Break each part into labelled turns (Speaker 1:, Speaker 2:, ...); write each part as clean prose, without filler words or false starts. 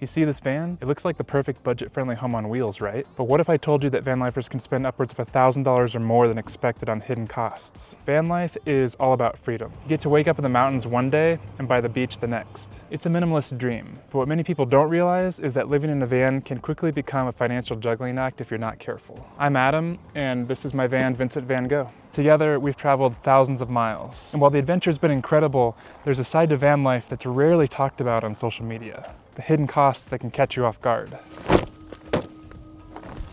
Speaker 1: You see this van? It looks like the perfect budget-friendly home on wheels, right? But what if I told you that van lifers can spend upwards of $1,000 or more than expected on hidden costs? Van life is all about freedom. You get to wake up in the mountains one day and by the beach the next. It's a minimalist dream, but what many people don't realize is that living in a van can quickly become a financial juggling act if you're not careful. I'm Adam, and this is my van, Vincent van Gogh. Together, we've traveled thousands of miles. And while the adventure's been incredible, there's a side to van life that's rarely talked about on social media. The hidden costs that can catch you off guard.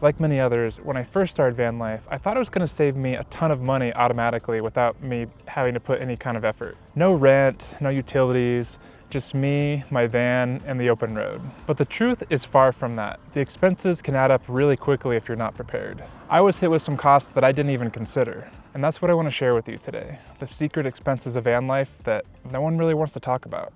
Speaker 1: Like many others, when I first started van life, I thought it was going to save me a ton of money automatically without me having to put any kind of effort. No rent, no utilities, just me, my van, and the open road. But the truth is far from that. The expenses can add up really quickly if you're not prepared. I was hit with some costs that I didn't even consider. And that's what I want to share with you today. The secret expenses of van life that no one really wants to talk about.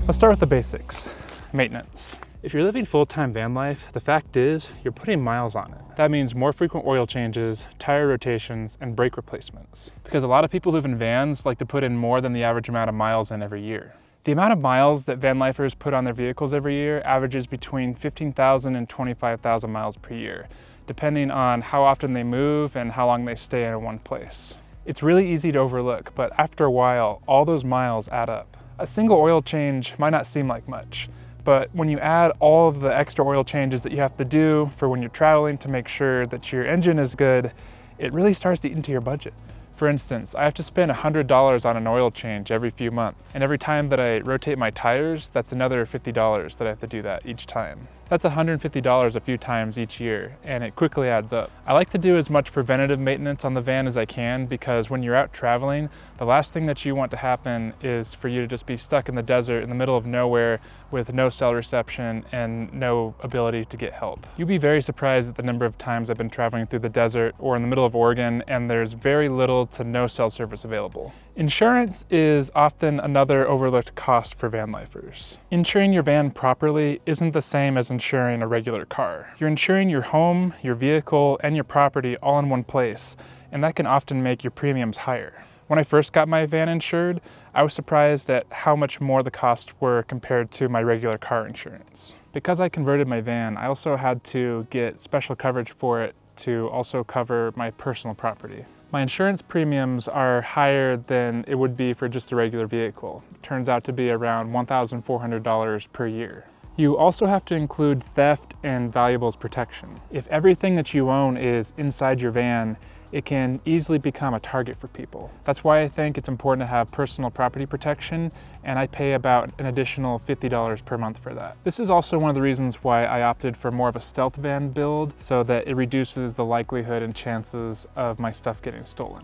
Speaker 1: Let's start with the basics. Maintenance. If you're living full-time van life, the fact is you're putting miles on it. That means more frequent oil changes, tire rotations, and brake replacements. Because a lot of people who live in vans like to put in more than the average amount of miles in every year. The amount of miles that van lifers put on their vehicles every year averages between 15,000 and 25,000 miles per year, depending on how often they move and how long they stay in one place. It's really easy to overlook, but after a while, all those miles add up. A single oil change might not seem like much, but when you add all of the extra oil changes that you have to do for when you're traveling to make sure that your engine is good, it really starts to eat into your budget. For instance, I have to spend $100 on an oil change every few months, and every time that I rotate my tires, that's another $50 that I have to do that each time. That's $150 a few times each year, and it quickly adds up. I like to do as much preventative maintenance on the van as I can because when you're out traveling, the last thing that you want to happen is for you to just be stuck in the desert in the middle of nowhere with no cell reception and no ability to get help. You'd be very surprised at the number of times I've been traveling through the desert or in the middle of Oregon and there's very little to no cell service available. Insurance is often another overlooked cost for van lifers. Insuring your van properly isn't the same as insuring a regular car. You're insuring your home, your vehicle, and your property all in one place, and that can often make your premiums higher. When I first got my van insured, I was surprised at how much more the costs were compared to my regular car insurance. Because I converted my van, I also had to get special coverage for it to also cover my personal property. My insurance premiums are higher than it would be for just a regular vehicle. It turns out to be around $1,400 per year. You also have to include theft and valuables protection. If everything that you own is inside your van, it can easily become a target for people. That's why I think it's important to have personal property protection, and I pay about an additional $50 per month for that. This is also one of the reasons why I opted for more of a stealth van build, so that it reduces the likelihood and chances of my stuff getting stolen.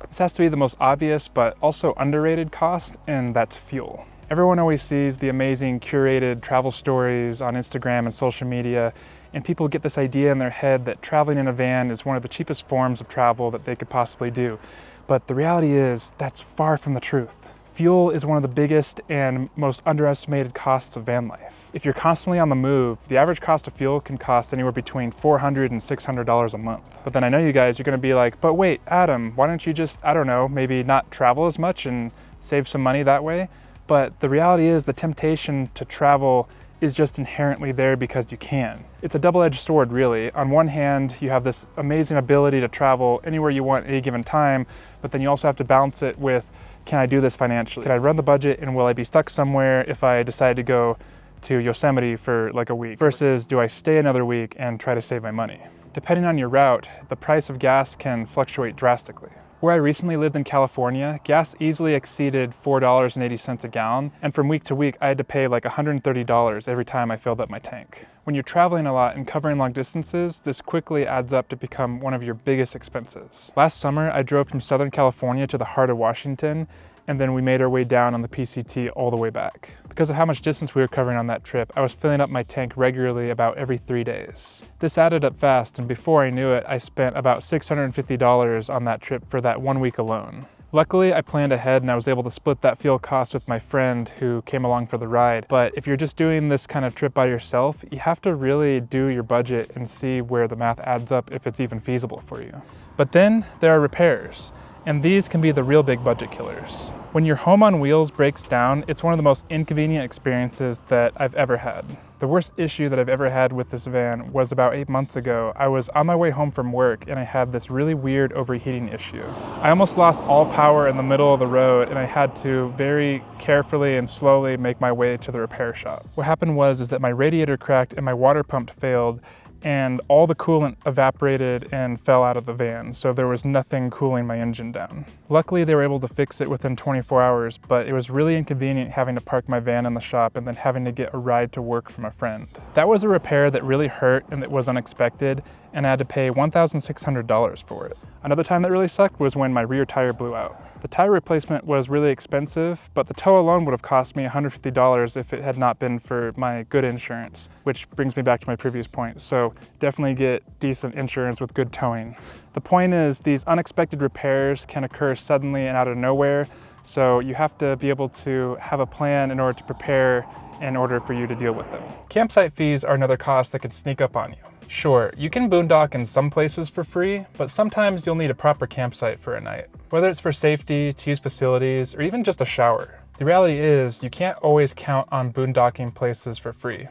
Speaker 1: This has to be the most obvious but also underrated cost, and that's fuel. Everyone always sees the amazing curated travel stories on Instagram and social media, and people get this idea in their head that traveling in a van is one of the cheapest forms of travel that they could possibly do. But the reality is that's far from the truth. Fuel is one of the biggest and most underestimated costs of van life. If you're constantly on the move, the average cost of fuel can cost anywhere between $400 and $600 a month. But then I know you guys, you're gonna be like, but wait, Adam, why don't you just, I don't know, maybe not travel as much and save some money that way? But the reality is the temptation to travel is just inherently there because you can. It's a double-edged sword, really. On one hand, you have this amazing ability to travel anywhere you want at any given time, but then you also have to balance it with, can I do this financially? Can I run the budget, and will I be stuck somewhere if I decide to go to Yosemite for like a week? Versus, do I stay another week and try to save my money? Depending on your route, the price of gas can fluctuate drastically. Where I recently lived in California, gas easily exceeded $4.80 a gallon, and from week to week I had to pay like $130 every time I filled up my tank. When you're traveling a lot and covering long distances, this quickly adds up to become one of your biggest expenses. Last summer, I drove from Southern California to the heart of Washington, and then we made our way down on the PCT all the way back. Because of how much distance we were covering on that trip, I was filling up my tank regularly about every 3 days. This added up fast, and before I knew it, I spent about $650 on that trip for that 1 week alone. Luckily, I planned ahead and I was able to split that fuel cost with my friend who came along for the ride. But if you're just doing this kind of trip by yourself, you have to really do your budget and see where the math adds up if it's even feasible for you. But then there are repairs, and these can be the real big budget killers. When your home on wheels breaks down, it's one of the most inconvenient experiences that I've ever had. The worst issue that I've ever had with this van was about 8 months ago. I was on my way home from work and I had this really weird overheating issue. I almost lost all power in the middle of the road and I had to very carefully and slowly make my way to the repair shop. What happened was that my radiator cracked and my water pump failed, and all the coolant evaporated and fell out of the van, so there was nothing cooling my engine down. Luckily, they were able to fix it within 24 hours, but it was really inconvenient having to park my van in the shop and then having to get a ride to work from a friend. That was a repair that really hurt and it was unexpected, and I had to pay $1,600 for it. Another time that really sucked was when my rear tire blew out. The tire replacement was really expensive, but the tow alone would have cost me $150 if it had not been for my good insurance, which brings me back to my previous point. So definitely get decent insurance with good towing. The point is, these unexpected repairs can occur suddenly and out of nowhere, so you have to be able to have a plan in order to prepare in order for you to deal with them. Campsite fees are another cost that could sneak up on you. Sure, you can boondock in some places for free, but sometimes you'll need a proper campsite for a night. Whether it's for safety, to use facilities, or even just a shower. The reality is, you can't always count on boondocking places for free.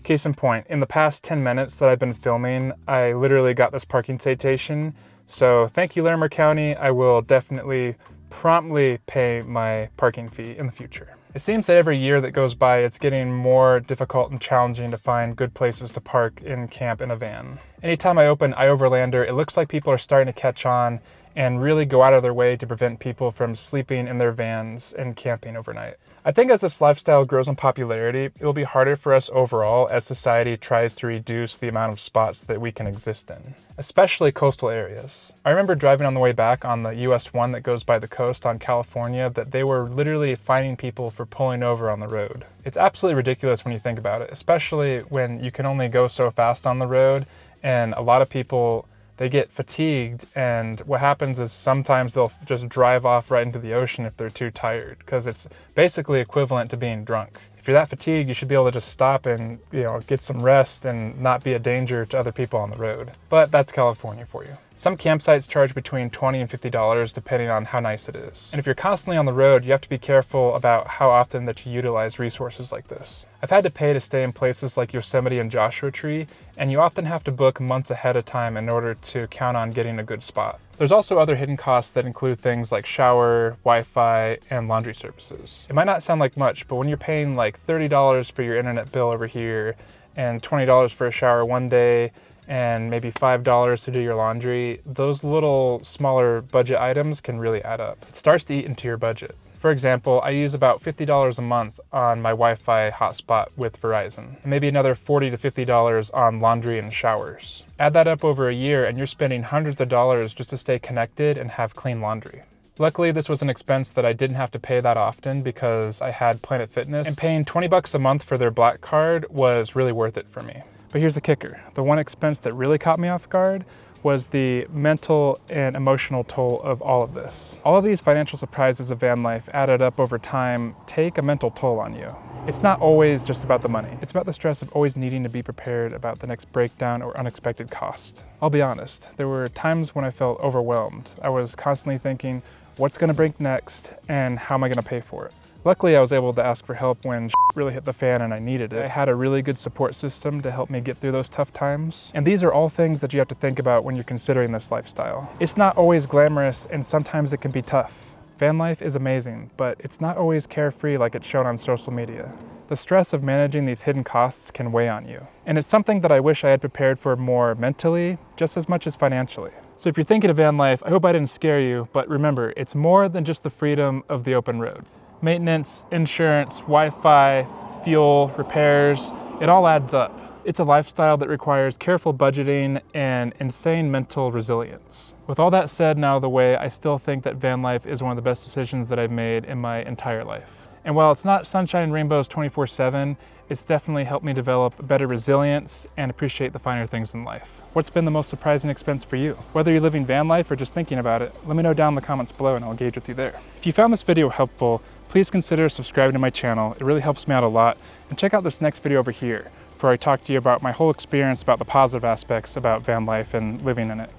Speaker 1: Case in point, in the past 10 minutes that I've been filming, I literally got this parking citation. So thank you, Larimer County. I will definitely promptly pay my parking fee in the future. It seems that every year that goes by, it's getting more difficult and challenging to find good places to park and camp in a van. Anytime I open iOverlander, it looks like people are starting to catch on and really go out of their way to prevent people from sleeping in their vans and camping overnight. I think as this lifestyle grows in popularity, it will be harder for us overall as society tries to reduce the amount of spots that we can exist in, especially coastal areas. I remember driving on the way back on the US 1 that goes by the coast on California that they were literally fining people for pulling over on the road. It's absolutely ridiculous when you think about it, especially when you can only go so fast on the road, and a lot of people, they get fatigued, and what happens is sometimes they'll just drive off right into the ocean if they're too tired, because it's basically equivalent to being drunk. If you're that fatigued, you should be able to just stop and, get some rest and not be a danger to other people on the road. But that's California for you. Some campsites charge between $20 and $50 depending on how nice it is. And if you're constantly on the road, you have to be careful about how often that you utilize resources like this. I've had to pay to stay in places like Yosemite and Joshua Tree, and you often have to book months ahead of time in order to count on getting a good spot. There's also other hidden costs that include things like shower, Wi-Fi, and laundry services. It might not sound like much, but when you're paying like $30 for your internet bill over here and $20 for a shower one day and maybe $5 to do your laundry, those little smaller budget items can really add up. It starts to eat into your budget. For example, I use about $50 a month on my Wi-Fi hotspot with Verizon, and maybe another $40 to $50 on laundry and showers. Add that up over a year and you're spending hundreds of dollars just to stay connected and have clean laundry. Luckily, this was an expense that I didn't have to pay that often because I had Planet Fitness, and paying $20 a month for their Black Card was really worth it for me. But here's the kicker. The one expense that really caught me off guard was the mental and emotional toll of all of this. All of these financial surprises of van life added up over time take a mental toll on you. It's not always just about the money. It's about the stress of always needing to be prepared about the next breakdown or unexpected cost. I'll be honest, there were times when I felt overwhelmed. I was constantly thinking, what's gonna break next and how am I gonna pay for it? Luckily, I was able to ask for help when really hit the fan and I needed it. I had a really good support system to help me get through those tough times. And these are all things that you have to think about when you're considering this lifestyle. It's not always glamorous and sometimes it can be tough. Van life is amazing, but it's not always carefree like it's shown on social media. The stress of managing these hidden costs can weigh on you. And it's something that I wish I had prepared for more mentally, just as much as financially. So if you're thinking of van life, I hope I didn't scare you, but remember, it's more than just the freedom of the open road. Maintenance, insurance, Wi-Fi, fuel, repairs, it all adds up. It's a lifestyle that requires careful budgeting and insane mental resilience. With all that said and out of the way, I still think that van life is one of the best decisions that I've made in my entire life. And while it's not sunshine and rainbows 24/7, it's definitely helped me develop better resilience and appreciate the finer things in life. What's been the most surprising expense for you? Whether you're living van life or just thinking about it, let me know down in the comments below and I'll engage with you there. If you found this video helpful, please consider subscribing to my channel. It really helps me out a lot. And check out this next video over here, where I talk to you about my whole experience, about the positive aspects about van life and living in it.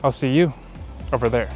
Speaker 1: I'll see you over there.